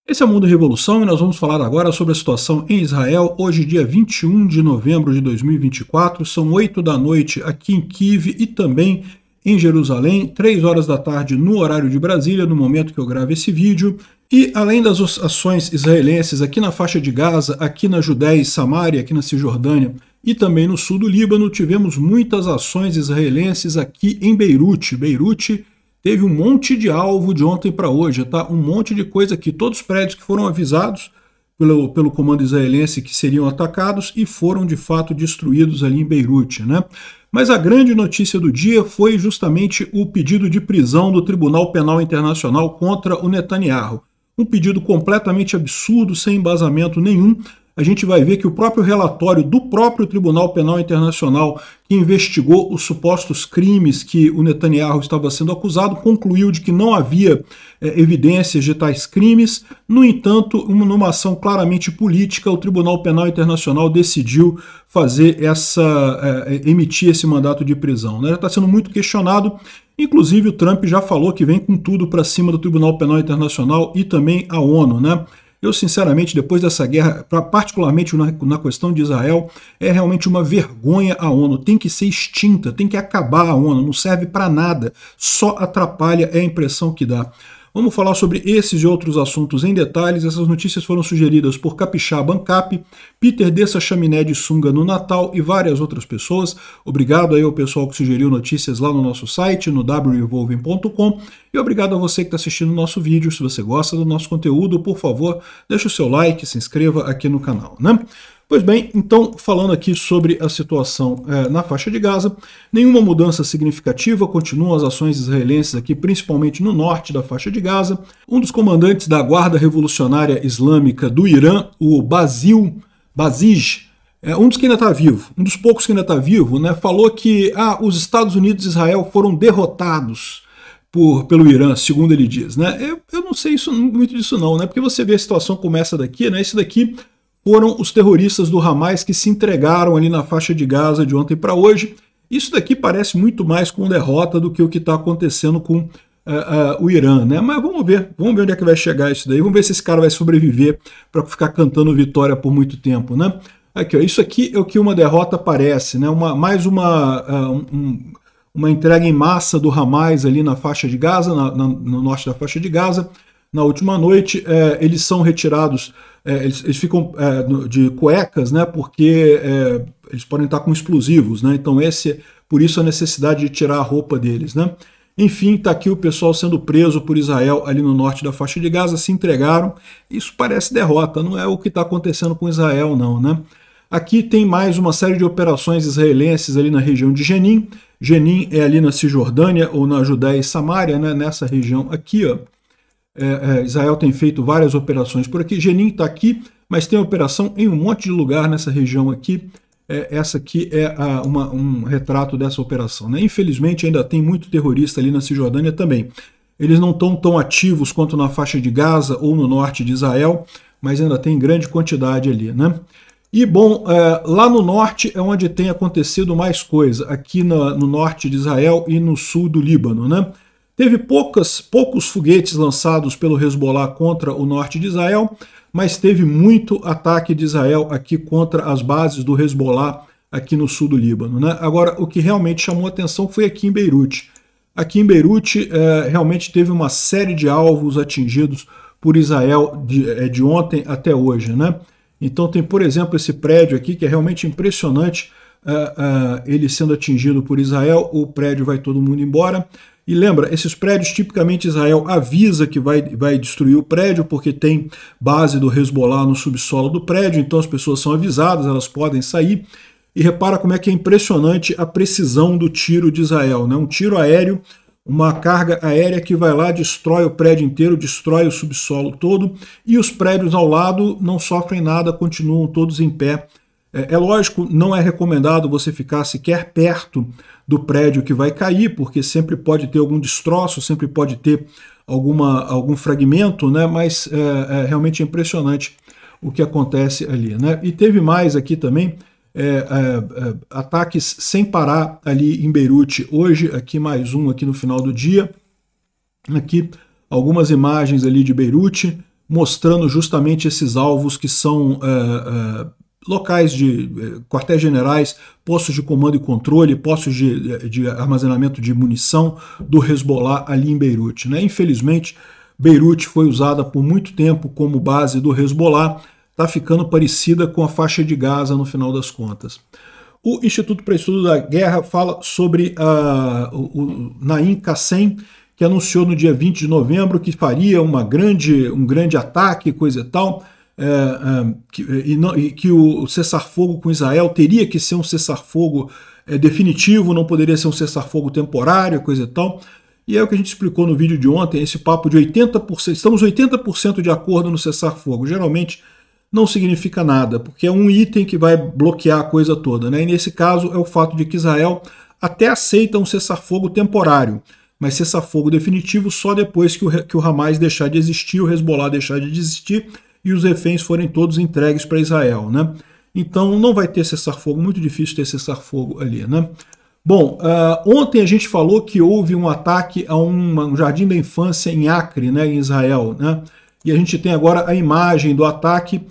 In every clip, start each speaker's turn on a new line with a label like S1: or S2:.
S1: Esse é o Mundo Revolução e nós vamos falar agora sobre a situação em Israel, hoje dia 21 de novembro de 2024, são 8 da noite aqui em Kiev e também em Jerusalém, 3 horas da tarde no horário de Brasília, no momento que eu gravo esse vídeo. E além das ações israelenses aqui na faixa de Gaza, aqui na Judéia e Samária, aqui na Cisjordânia e também no sul do Líbano, tivemos muitas ações israelenses aqui em Beirute. Beirute teve um monte de alvo de ontem para hoje, tá? Um monte de coisa aqui. Todos os prédios que foram avisados pelo comando israelense que seriam atacados e foram de fato destruídos ali em Beirute, né? Mas a grande notícia do dia foi justamente o pedido de prisão do Tribunal Penal Internacional contra o Netanyahu. Um pedido completamente absurdo, sem embasamento nenhum. A gente vai ver que o próprio relatório do próprio Tribunal Penal Internacional, que investigou os supostos crimes que o Netanyahu estava sendo acusado, concluiu de que não havia evidências de tais crimes. No entanto, numa ação claramente política, o Tribunal Penal Internacional decidiu emitir esse mandato de prisão, né? Já está sendo muito questionado. Inclusive, o Trump já falou que vem com tudo para cima do Tribunal Penal Internacional e também a ONU, né? Eu, sinceramente, depois dessa guerra, particularmente na questão de Israel, é realmente uma vergonha a ONU. Tem que ser extinta, tem que acabar a ONU, não serve para nada, só atrapalha, é a impressão que dá. Vamos falar sobre esses e outros assuntos em detalhes. Essas notícias foram sugeridas por Capixaba Ancap, Peter Dessa Chaminé de Sunga no Natal e várias outras pessoas. Obrigado aí ao pessoal que sugeriu notícias lá no nosso site, no wrevolving.com. E obrigado a você que está assistindo o nosso vídeo. Se você gosta do nosso conteúdo, por favor, deixe o seu like, se inscreva aqui no canal, né? Pois bem, então, falando aqui sobre a situação na faixa de Gaza, nenhuma mudança significativa, continuam as ações israelenses aqui, principalmente no norte da faixa de Gaza. Um dos comandantes da Guarda Revolucionária Islâmica do Irã, o Basij, um dos que ainda está vivo, um dos poucos que ainda está vivo, né, falou que os Estados Unidos e Israel foram derrotados pelo Irã, segundo ele diz, né? Eu não sei muito disso não, né? Porque você vê a situação como essa daqui, né? Esse daqui foram os terroristas do Hamas que se entregaram ali na faixa de Gaza de ontem para hoje. Isso daqui parece muito mais com derrota do que o que está acontecendo com o Irã, né? Mas vamos ver onde é que vai chegar isso daí, vamos ver se esse cara vai sobreviver para ficar cantando vitória por muito tempo, né? Aqui, ó, isso aqui é o que uma derrota parece, né? Mais uma entrega em massa do Hamas ali na faixa de Gaza, no norte da faixa de Gaza. Na última noite, eles são retirados, eles ficam de cuecas, né, porque eles podem estar com explosivos, né, então por isso a necessidade de tirar a roupa deles, né. Enfim, está aqui o pessoal sendo preso por Israel ali no norte da faixa de Gaza, se entregaram. Isso parece derrota, não é o que está acontecendo com Israel não, né. Aqui tem mais uma série de operações israelenses ali na região de Jenin. Jenin é ali na Cisjordânia ou na Judéia e Samária, né, nessa região aqui, ó. Israel tem feito várias operações por aqui. Jenin está aqui, mas tem operação em um monte de lugar nessa região aqui. Essa aqui é um retrato dessa operação, né? Infelizmente ainda tem muito terrorista ali na Cisjordânia também. Eles não estão tão ativos quanto na faixa de Gaza ou no norte de Israel, mas ainda tem grande quantidade ali, né? E bom, lá no norte é onde tem acontecido mais coisa, aqui no norte de Israel e no sul do Líbano, né? Teve poucos foguetes lançados pelo Hezbollah contra o norte de Israel, mas teve muito ataque de Israel aqui contra as bases do Hezbollah aqui no sul do Líbano, né? Agora, o que realmente chamou atenção foi aqui em Beirute. Aqui em Beirute, realmente teve uma série de alvos atingidos por Israel de ontem até hoje, né? Então tem, por exemplo, esse prédio aqui que é realmente impressionante, ele sendo atingido por Israel, o prédio vai todo mundo embora. E lembra, esses prédios, tipicamente Israel avisa que vai destruir o prédio, porque tem base do Hezbollah no subsolo do prédio, então as pessoas são avisadas, elas podem sair. E repara como é que é impressionante a precisão do tiro de Israel, né? Um tiro aéreo, uma carga aérea que vai lá, destrói o prédio inteiro, destrói o subsolo todo, e os prédios ao lado não sofrem nada, continuam todos em pé. É lógico, não é recomendado você ficar sequer perto do prédio que vai cair, porque sempre pode ter algum destroço, sempre pode ter algum fragmento, né? Mas realmente é impressionante o que acontece ali, né? E teve mais aqui também, ataques sem parar ali em Beirute. Hoje, aqui mais um aqui no final do dia. Aqui algumas imagens ali de Beirute, mostrando justamente esses alvos que são locais de quartéis generais, postos de comando e controle, postos de armazenamento de munição do Hezbollah ali em Beirute, né? Infelizmente, Beirute foi usada por muito tempo como base do Hezbollah, está ficando parecida com a faixa de Gaza no final das contas. O Instituto para Estudo da Guerra fala sobre o Naim Qassem, que anunciou no dia 20 de novembro que faria um grande ataque, coisa e tal, que o cessar-fogo com Israel teria que ser um cessar-fogo definitivo, não poderia ser um cessar-fogo temporário, coisa e tal. E é o que a gente explicou no vídeo de ontem, esse papo de 80%, estamos 80% de acordo no cessar-fogo. Geralmente não significa nada, porque é um item que vai bloquear a coisa toda, né? E nesse caso é o fato de que Israel até aceita um cessar-fogo temporário, mas cessar-fogo definitivo só depois que o Hamas deixar de existir, o Hezbollah deixar de existir e os reféns forem todos entregues para Israel, né? Então não vai ter cessar-fogo, muito difícil ter cessar-fogo ali, né? Bom, ontem a gente falou que houve um ataque a um jardim da infância em Acre, né, em Israel, né? E a gente tem agora a imagem do ataque,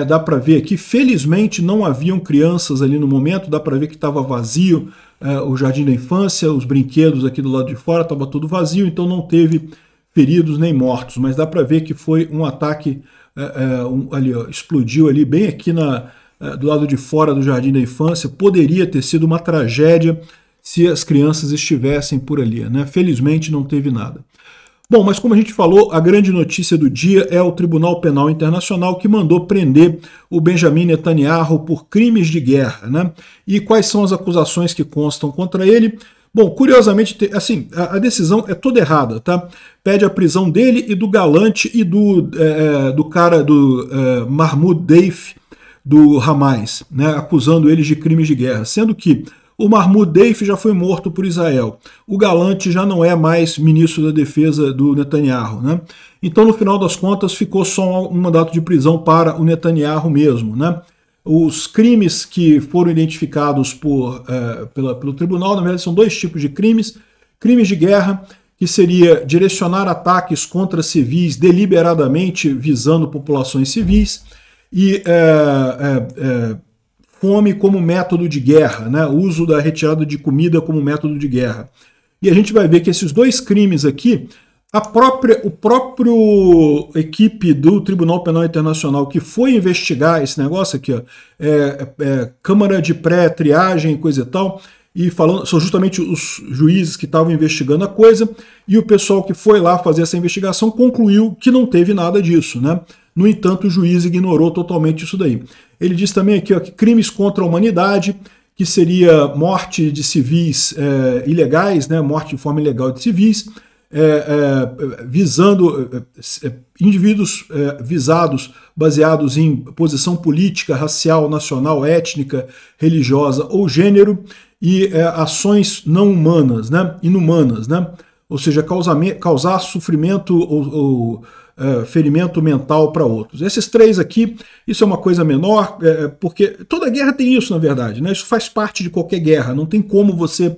S1: dá para ver aqui, felizmente não haviam crianças ali no momento, dá para ver que estava vazio o jardim da infância, os brinquedos aqui do lado de fora, estava tudo vazio, então não teve feridos nem mortos, mas dá para ver que foi um ataque, ali, ó, explodiu ali bem aqui do lado de fora do jardim da infância, poderia ter sido uma tragédia se as crianças estivessem por ali, né? Felizmente não teve nada. Bom, mas como a gente falou, a grande notícia do dia é o Tribunal Penal Internacional que mandou prender o Benjamin Netanyahu por crimes de guerra, né? E quais são as acusações que constam contra ele? Bom, curiosamente, assim, a decisão é toda errada, tá? Pede a prisão dele e do Galante e do cara do Mahmoud Deif, do Hamas, né? Acusando eles de crimes de guerra, sendo que o Mahmoud Deif já foi morto por Israel. O Galante já não é mais ministro da defesa do Netanyahu, né? Então, no final das contas, ficou só um mandato de prisão para o Netanyahu mesmo, né? Os crimes que foram identificados pelo tribunal, na verdade, são dois tipos de crimes. Crimes de guerra, que seria direcionar ataques contra civis deliberadamente visando populações civis, e fome como método de guerra, né? O uso da retirada de comida como método de guerra. E a gente vai ver que esses dois crimes aqui, o próprio equipe do Tribunal Penal Internacional que foi investigar esse negócio aqui, ó, Câmara de Pré-Triagem, coisa e tal, e falando, são justamente os juízes que estavam investigando a coisa, e o pessoal que foi lá fazer essa investigação concluiu que não teve nada disso, né? No entanto, o juiz ignorou totalmente isso daí. Ele diz também aqui, ó, que crimes contra a humanidade, que seria morte de civis ilegais, né, morte de forma ilegal de civis, visando indivíduos visados baseados em posição política, racial, nacional, étnica, religiosa ou gênero, e ações não humanas, né, inumanas, né, ou seja, causar sofrimento ou ferimento mental para outros. Esses três aqui, isso é uma coisa menor, porque toda guerra tem isso, na verdade, né? Isso faz parte de qualquer guerra, não tem como você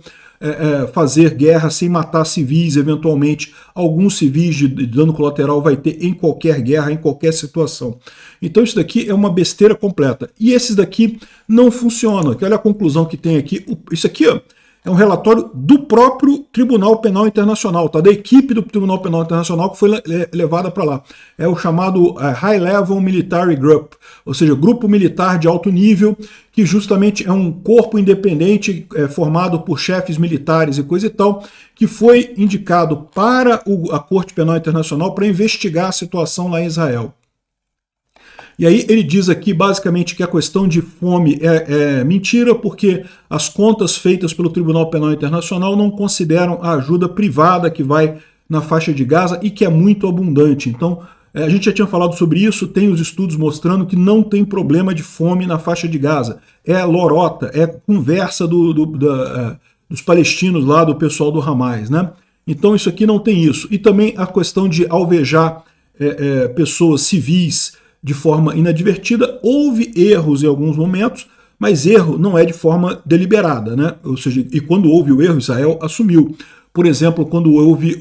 S1: fazer guerra sem matar civis, eventualmente alguns civis de dano colateral vai ter em qualquer guerra, em qualquer situação. Então isso daqui é uma besteira completa. E esses daqui não funcionam. Olha a conclusão que tem aqui. Isso aqui, ó, é um relatório do próprio Tribunal Penal Internacional, tá? Da equipe do Tribunal Penal Internacional que foi levada para lá. É o chamado High Level Military Group, ou seja, grupo militar de alto nível, que justamente é um corpo independente formado por chefes militares e coisa e tal, que foi indicado para a Corte Penal Internacional para investigar a situação lá em Israel. E aí ele diz aqui basicamente que a questão de fome é mentira, porque as contas feitas pelo Tribunal Penal Internacional não consideram a ajuda privada que vai na faixa de Gaza e que é muito abundante. Então, a gente já tinha falado sobre isso, tem os estudos mostrando que não tem problema de fome na faixa de Gaza. É lorota, é conversa dos palestinos lá, do pessoal do Hamas, né? Então isso aqui não tem isso. E também a questão de alvejar pessoas civis de forma inadvertida, houve erros em alguns momentos, mas erro não é de forma deliberada, né? Ou seja, e quando houve o erro, Israel assumiu. Por exemplo, quando houve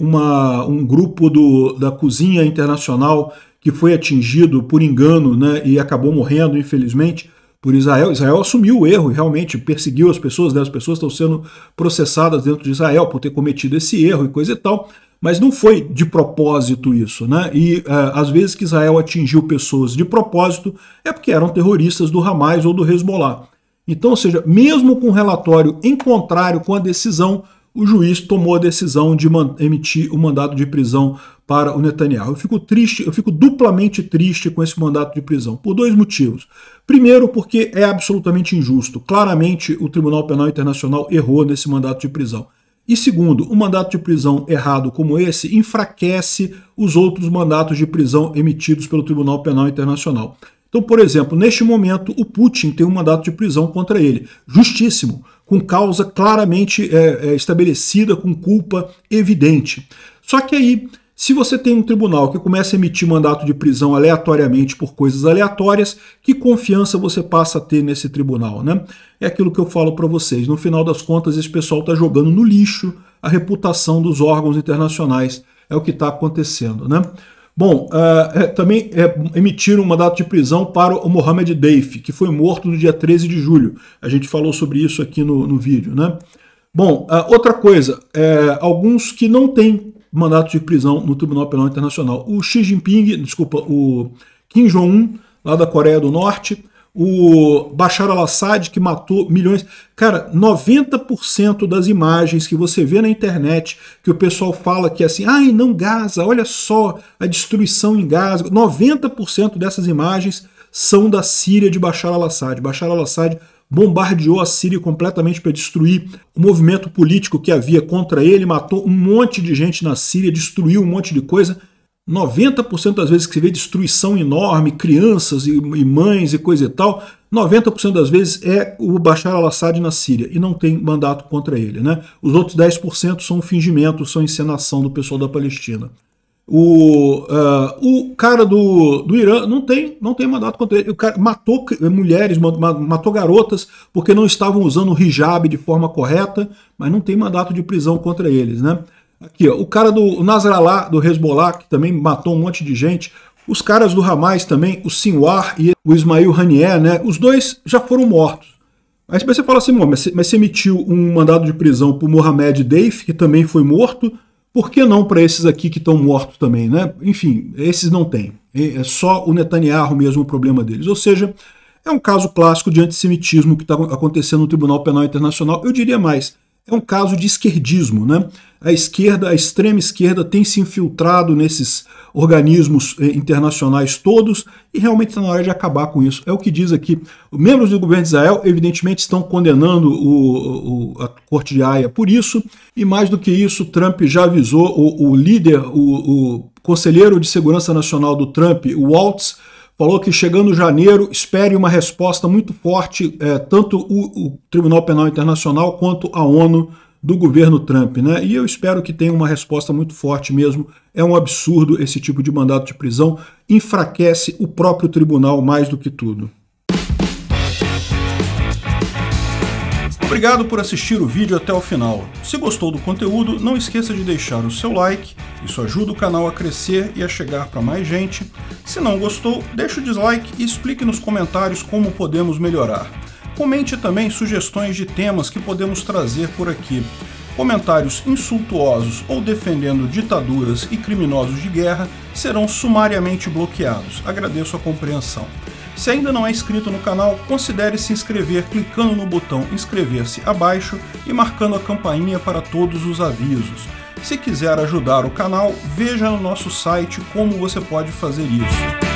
S1: um grupo da Cozinha Internacional que foi atingido por engano, né, e acabou morrendo, infelizmente, por Israel. Israel assumiu o erro e realmente perseguiu as pessoas, né? As pessoas estão sendo processadas dentro de Israel por ter cometido esse erro e coisa e tal, mas não foi de propósito isso, né? E às vezes que Israel atingiu pessoas de propósito é porque eram terroristas do Hamas ou do Hezbollah. Então, ou seja, mesmo com o relatório em contrário com a decisão, o juiz tomou a decisão de emitir o mandado de prisão para o Netanyahu. Eu fico triste, eu fico duplamente triste com esse mandato de prisão, por dois motivos. Primeiro, porque é absolutamente injusto. Claramente, o Tribunal Penal Internacional errou nesse mandato de prisão. E segundo, um mandato de prisão errado como esse enfraquece os outros mandatos de prisão emitidos pelo Tribunal Penal Internacional. Então, por exemplo, neste momento, o Putin tem um mandato de prisão contra ele, justíssimo, com causa claramente estabelecida, com culpa evidente. Só que aí, se você tem um tribunal que começa a emitir mandato de prisão aleatoriamente por coisas aleatórias, que confiança você passa a ter nesse tribunal, né? É aquilo que eu falo para vocês. No final das contas, esse pessoal está jogando no lixo a reputação dos órgãos internacionais. É o que está acontecendo, né? Bom, também emitiram um mandato de prisão para o Mohammed Deif, que foi morto no dia 13 de julho. A gente falou sobre isso aqui no vídeo, né? Bom, outra coisa, alguns que não têm mandato de prisão no Tribunal Penal Internacional. O Xi Jinping, desculpa, o Kim Jong-un, lá da Coreia do Norte, o Bashar al-Assad, que matou milhões. Cara, 90% das imagens que você vê na internet, que o pessoal fala que é assim, ai, não Gaza, olha só a destruição em Gaza, 90% dessas imagens são da Síria de Bashar al-Assad. Bashar al-Assad bombardeou a Síria completamente para destruir o movimento político que havia contra ele, matou um monte de gente na Síria, destruiu um monte de coisa. 90% das vezes que você vê destruição enorme, crianças e mães e coisa e tal, 90% das vezes é o Bashar al-Assad na Síria e não tem mandato contra ele, né? Os outros 10% são fingimento, são encenação do pessoal da Palestina. O cara do Irã não tem mandato contra ele. O cara matou mulheres, matou garotas porque não estavam usando o hijab de forma correta, mas não tem mandato de prisão contra eles, né? Aqui, ó, o cara do Nasrallah, do Hezbollah, que também matou um monte de gente. Os caras do Hamas também, o Sinwar e o Ismail Haniyeh, né? Os dois já foram mortos. Aí você fala assim, mas você emitiu um mandado de prisão para o Mohammed Deif, que também foi morto. Por que não para esses aqui que estão mortos também, né? Enfim, esses não têm. É só o Netanyahu mesmo o problema deles. Ou seja, é um caso clássico de antissemitismo que está acontecendo no Tribunal Penal Internacional. Eu diria mais, é um caso de esquerdismo, né? A esquerda, a extrema esquerda tem se infiltrado nesses organismos internacionais todos e realmente está na hora de acabar com isso. É o que diz aqui. Os membros do governo de Israel, evidentemente, estão condenando a Corte de Haia por isso, e mais do que isso, Trump já avisou, o líder, o conselheiro de segurança nacional do Trump, o Waltz, falou que chegando janeiro espere uma resposta muito forte, tanto o Tribunal Penal Internacional quanto a ONU do governo Trump, né? E eu espero que tenha uma resposta muito forte mesmo. É um absurdo esse tipo de mandato de prisão, enfraquece o próprio tribunal mais do que tudo. Obrigado por assistir o vídeo até o final. Se gostou do conteúdo, não esqueça de deixar o seu like, isso ajuda o canal a crescer e a chegar para mais gente. Se não gostou, deixe o dislike e explique nos comentários como podemos melhorar. Comente também sugestões de temas que podemos trazer por aqui. Comentários insultuosos ou defendendo ditaduras e criminosos de guerra serão sumariamente bloqueados. Agradeço a compreensão. Se ainda não é inscrito no canal, considere se inscrever clicando no botão inscrever-se abaixo e marcando a campainha para todos os avisos. Se quiser ajudar o canal, veja no nosso site como você pode fazer isso.